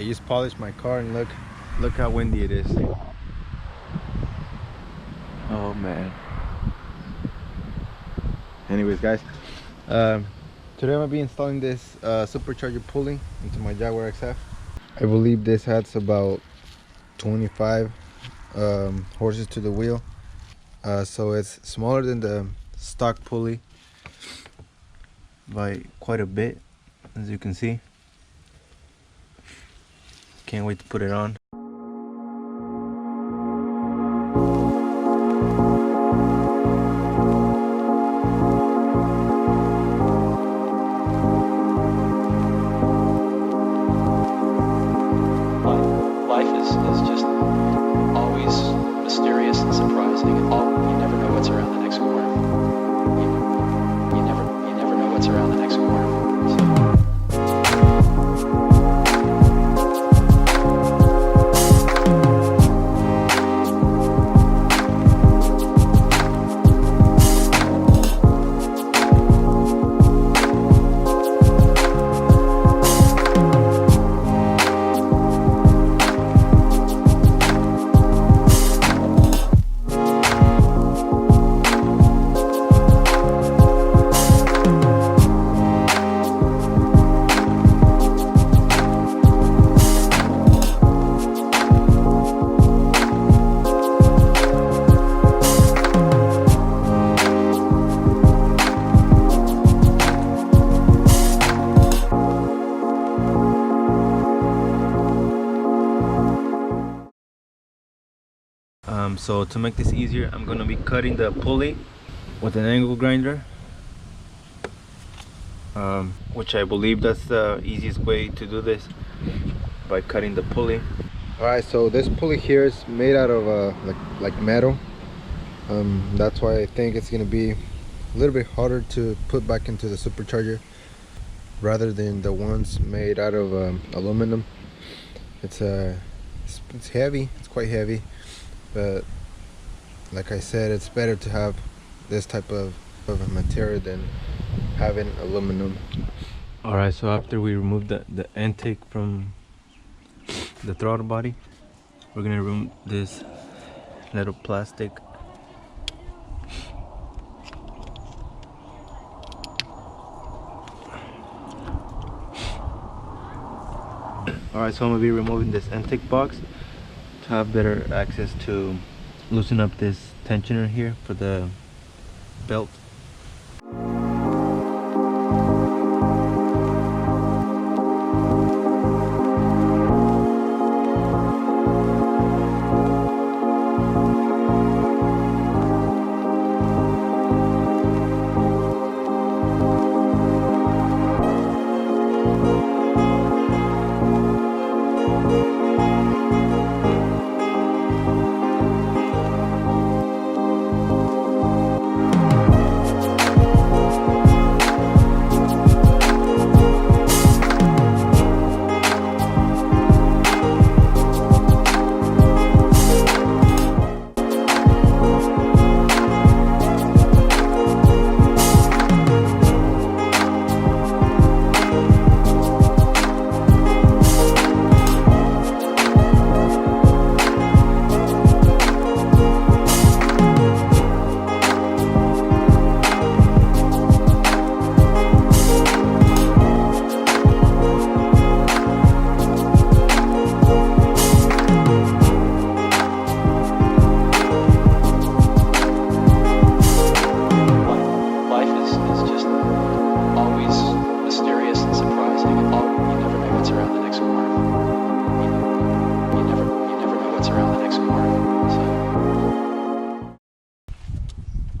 I just polished my car and look how windy it is. Oh man. Anyways guys, today I'm gonna be installing this Supercharger Pulley into my Jaguar XF. I believe this has about 25 horses to the wheel, so it's smaller than the stock pulley by quite a bit, as you can see. Can't wait to put it on. Life is just always mysterious and surprising. You never know what's around the next corner. You never know what's around the next corner. So to make this easier, I'm gonna be cutting the pulley with an angle grinder, which I believe that's the easiest way to do this, by cutting the pulley. Alright, so this pulley here is made out of like metal. That's why I think it's gonna be a little bit harder to put back into the supercharger rather than the ones made out of aluminum. It's heavy, it's quite heavy, but like I said, it's better to have this type of a material than having aluminum. Alright, so after we remove the intake from the throttle body, we're gonna remove this little plastic. Alright, so I'm gonna be removing this intake box to have better access to loosen up this tensioner here for the belt.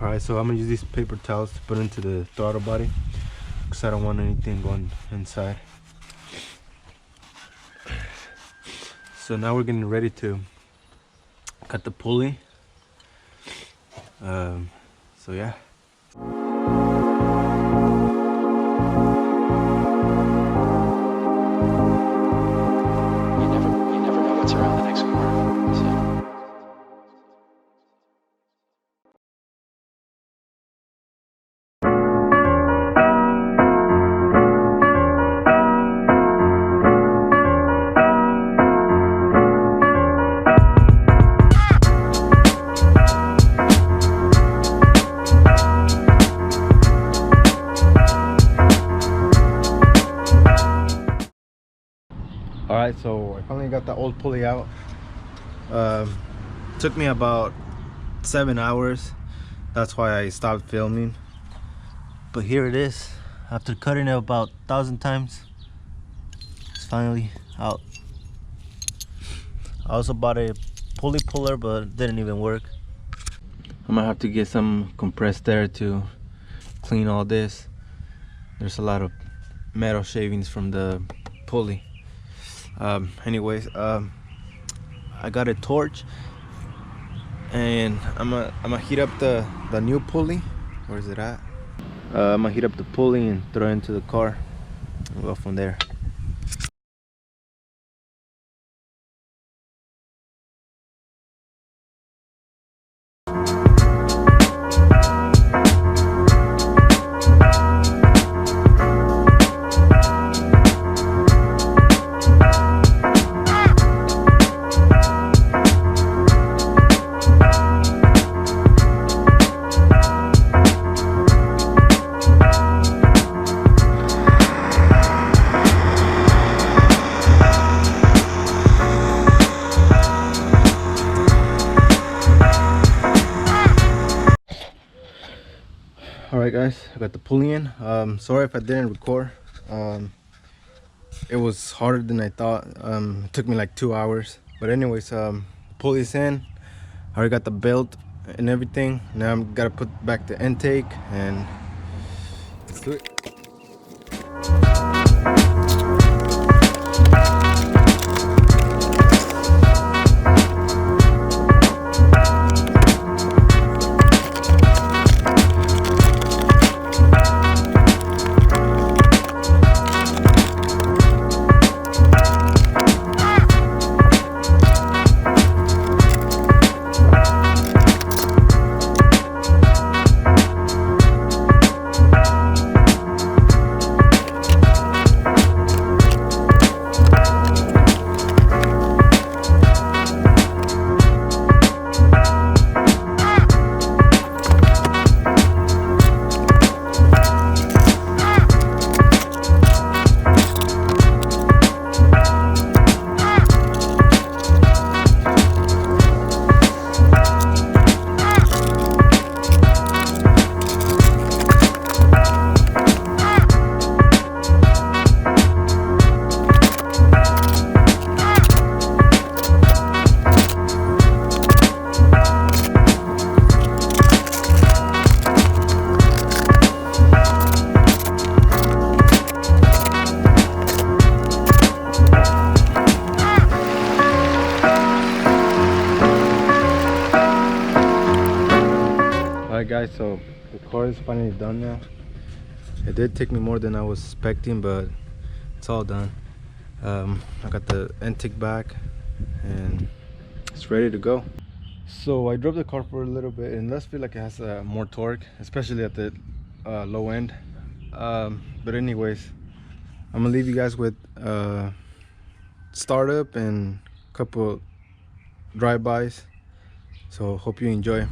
Alright, so I'm gonna use these paper towels to put into the throttle body because I don't want anything going inside. So now we're getting ready to cut the pulley. So yeah. You never know what's around the next corner. So. Alright, so I finally got the old pulley out. Took me about 7 hours. That's why I stopped filming. But here it is. After cutting it about 1,000 times, it's finally out. I also bought a pulley puller, but it didn't even work. I'm gonna have to get some compressed air to clean all this. There's a lot of metal shavings from the pulley. Anyways, I got a torch and I'm gonna heat up the new pulley. Where is it at? I'm gonna heat up the pulley and throw it into the car. We'll go from there. Alright guys, I got the pulley in. Sorry if I didn't record. It was harder than I thought. It took me like 2 hours. But anyways, the pulley's in. I already got the belt and everything. Now I'm gotta put back the intake and let's do it. Alright guys, so the car is finally done now. It did take me more than I was expecting, but it's all done. I got the intake back and it's ready to go. So I drove the car for a little bit and it does feel like it has more torque, especially at the low end. But anyways, I'm gonna leave you guys with startup and a couple drive-bys. So hope you enjoy.